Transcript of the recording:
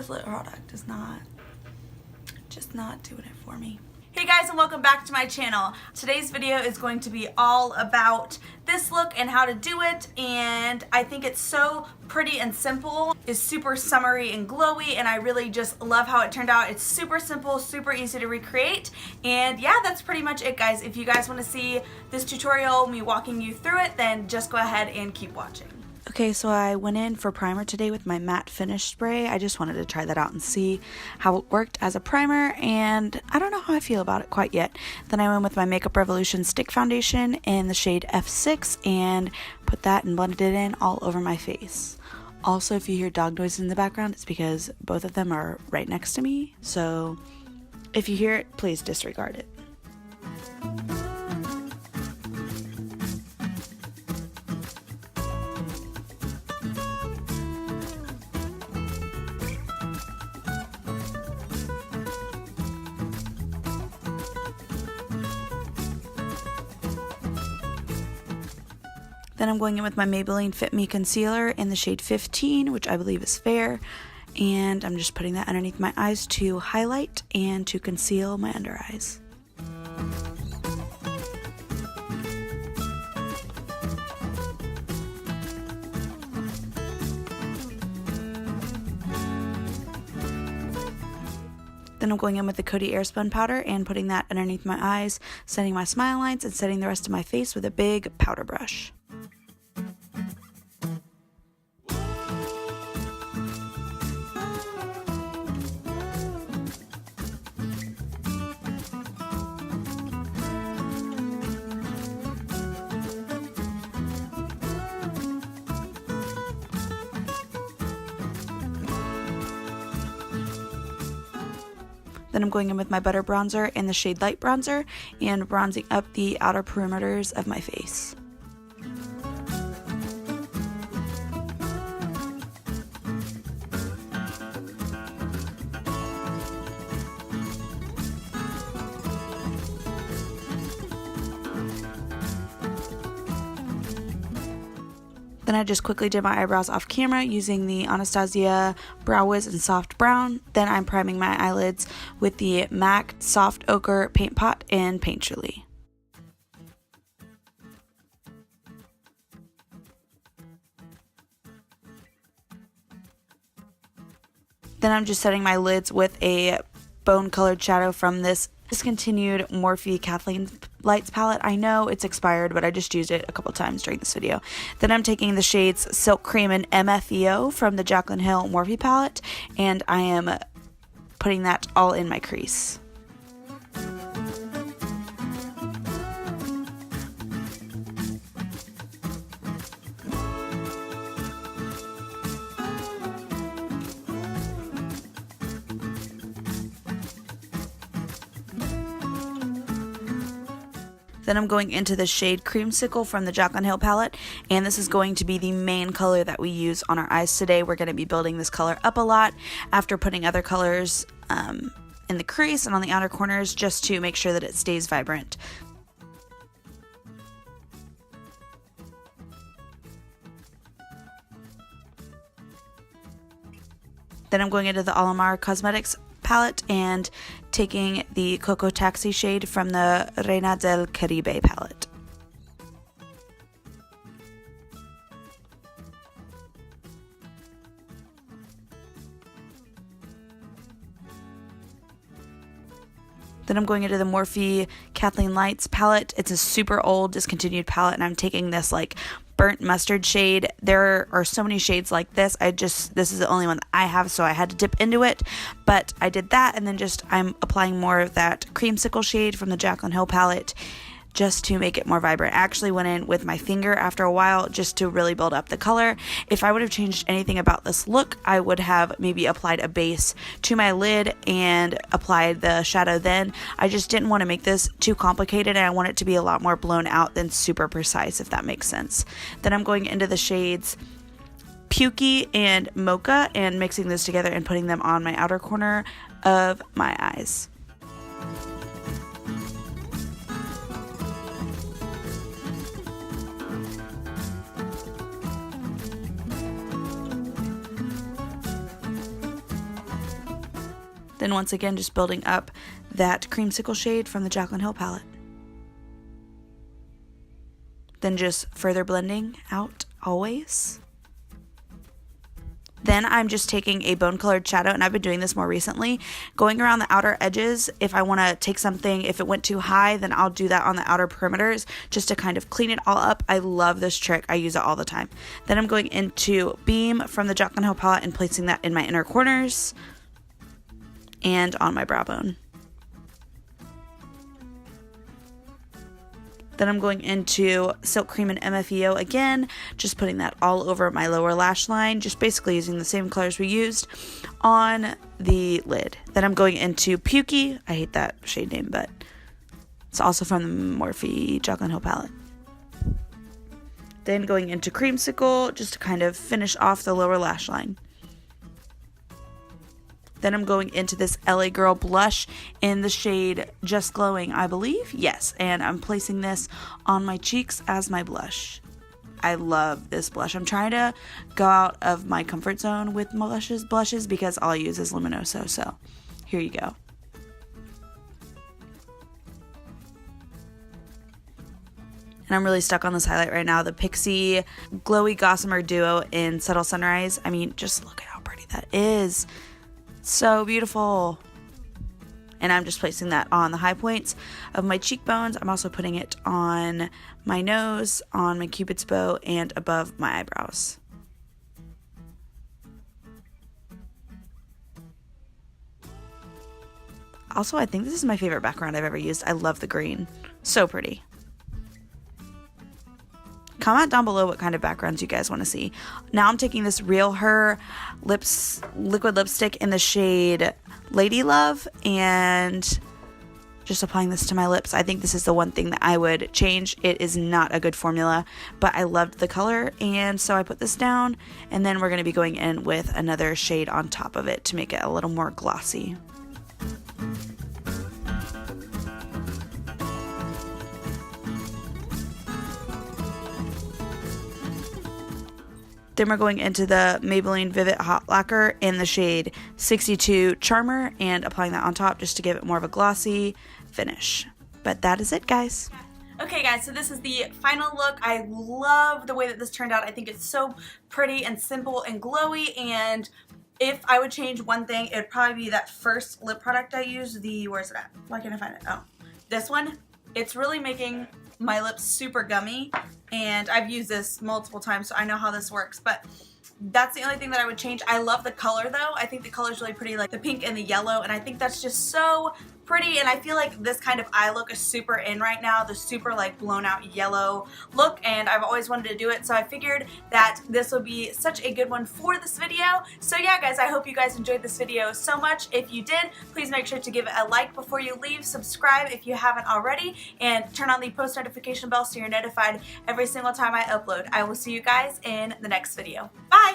this lip product is just not doing it for me. Hey guys, and welcome back to my channel. Today's video is going to be all about this look and how to do it, and I think it's so pretty and simple. It's super summery and glowy, and I really just love how it turned out. It's super simple, super easy to recreate, and yeah, that's pretty much it, guys. If you guys want to see this tutorial, me walking you through it, then just go ahead and keep watching. Okay, so I went in for primer today with my matte finish spray. I just wanted to try that out and see how it worked as a primer, and I don't know how I feel about it quite yet. Then I went with my Makeup Revolution Stick Foundation in the shade F6 and put that and blended it in all over my face. Also, if you hear dog noises in the background, it's because both of them are right next to me, so if you hear it, please disregard it. Then I'm going in with my Maybelline Fit Me Concealer in the shade 15, which I believe is fair. And I'm just putting that underneath my eyes to highlight and to conceal my under eyes. Then I'm going in with the Coty Airspun powder and putting that underneath my eyes, setting my smile lines and setting the rest of my face with a big powder brush. Then I'm going in with my Butter Bronzer in the shade Light Bronzer and bronzing up the outer perimeters of my face. Then I just quickly did my eyebrows off camera using the Anastasia Brow Wiz in Soft Brown. Then I'm priming my eyelids with the MAC Soft Ochre Paint Pot and Paint Chili. Then I'm just setting my lids with a bone colored shadow from this discontinued Morphe Kathleen Lights palette. I know it's expired, but I just used it a couple times during this video. Then I'm taking the shades Silk Cream and MFEO from the Jaclyn Hill Morphe palette, and I am putting that all in my crease. Then I'm going into the shade Creamsicle from the Jaclyn Hill palette, and this is going to be the main color that we use on our eyes today. We're going to be building this color up a lot after putting other colors in the crease and on the outer corners just to make sure that it stays vibrant. Then I'm going into the Alamar Cosmetics palette and taking the Coco Taxi shade from the Reina del Caribe palette. Then I'm going into the Morphe Kathleen Lights palette. It's a super old discontinued palette, and I'm taking this like burnt mustard shade. There are so many shades like this. This is the only one that I have, so I had to dip into it. But I did that, and then I'm applying more of that Creamsicle shade from the Jaclyn Hill palette just to make it more vibrant. I actually went in with my finger after a while just to really build up the color. If I would have changed anything about this look, I would have maybe applied a base to my lid and applied the shadow then. I just didn't want to make this too complicated, and I want it to be a lot more blown out than super precise, if that makes sense. Then I'm going into the shades Pukey and Mocha and mixing those together and putting them on my outer corner of my eyes. Then once again, just building up that creamsicle shade from the Jaclyn Hill palette. Then just further blending out always. Then I'm just taking a bone colored shadow, and I've been doing this more recently, going around the outer edges. If I want to take something, if it went too high, then I'll do that on the outer perimeters just to kind of clean it all up. I love this trick. I use it all the time. Then I'm going into Beam from the Jaclyn Hill palette and placing that in my inner corners and on my brow bone. Then I'm going into Silk Cream and MFEO again, just putting that all over my lower lash line, just basically using the same colors we used on the lid. Then I'm going into Pukey. I hate that shade name, but it's also from the Morphe Jaclyn Hill palette. Then going into Creamsicle, just to kind of finish off the lower lash line. Then I'm going into this LA Girl blush in the shade Just Glowing, I believe. Yes, and I'm placing this on my cheeks as my blush. I love this blush. I'm trying to go out of my comfort zone with blushes because all I use is Luminoso. So here you go. And I'm really stuck on this highlight right now, the Pixie Glowy Gossamer Duo in Subtle Sunrise. I mean, just look at how pretty that is. So beautiful. And I'm just placing that on the high points of my cheekbones. I'm also putting it on my nose, on my Cupid's bow, and above my eyebrows. Also, I think this is my favorite background I've ever used. I love the green. So pretty. Comment down below what kind of backgrounds you guys want to see. Now I'm taking this Real Her liquid lipstick in the shade Lady Love and just applying this to my lips. I think this is the one thing that I would change. It is not a good formula, but I loved the color, and so I put this down, and then we're going to be going in with another shade on top of it to make it a little more glossy. Then we're going into the Maybelline Vivid Hot Lacquer in the shade 62 Charmer and applying that on top just to give it more of a glossy finish. But that is it, guys. Okay guys, so this is the final look. I love the way that this turned out. I think it's so pretty and simple and glowy, and if I would change one thing, it would probably be that first lip product I used, where's it at? Why can't I find it? Oh, this one. It's really making my lips super gummy, and I've used this multiple times, so I know how this works, but that's the only thing that I would change. I love the color though. I think the color is really pretty, like the pink and the yellow, and I think that's just so pretty, and I feel like this kind of eye look is super in right now, the super like blown out yellow look, and I've always wanted to do it, so I figured that this would be such a good one for this video. So yeah guys, I hope you guys enjoyed this video so much. If you did, please make sure to give it a like before you leave, subscribe if you haven't already, and turn on the post notification bell so you're notified every single time I upload. I will see you guys in the next video. Bye!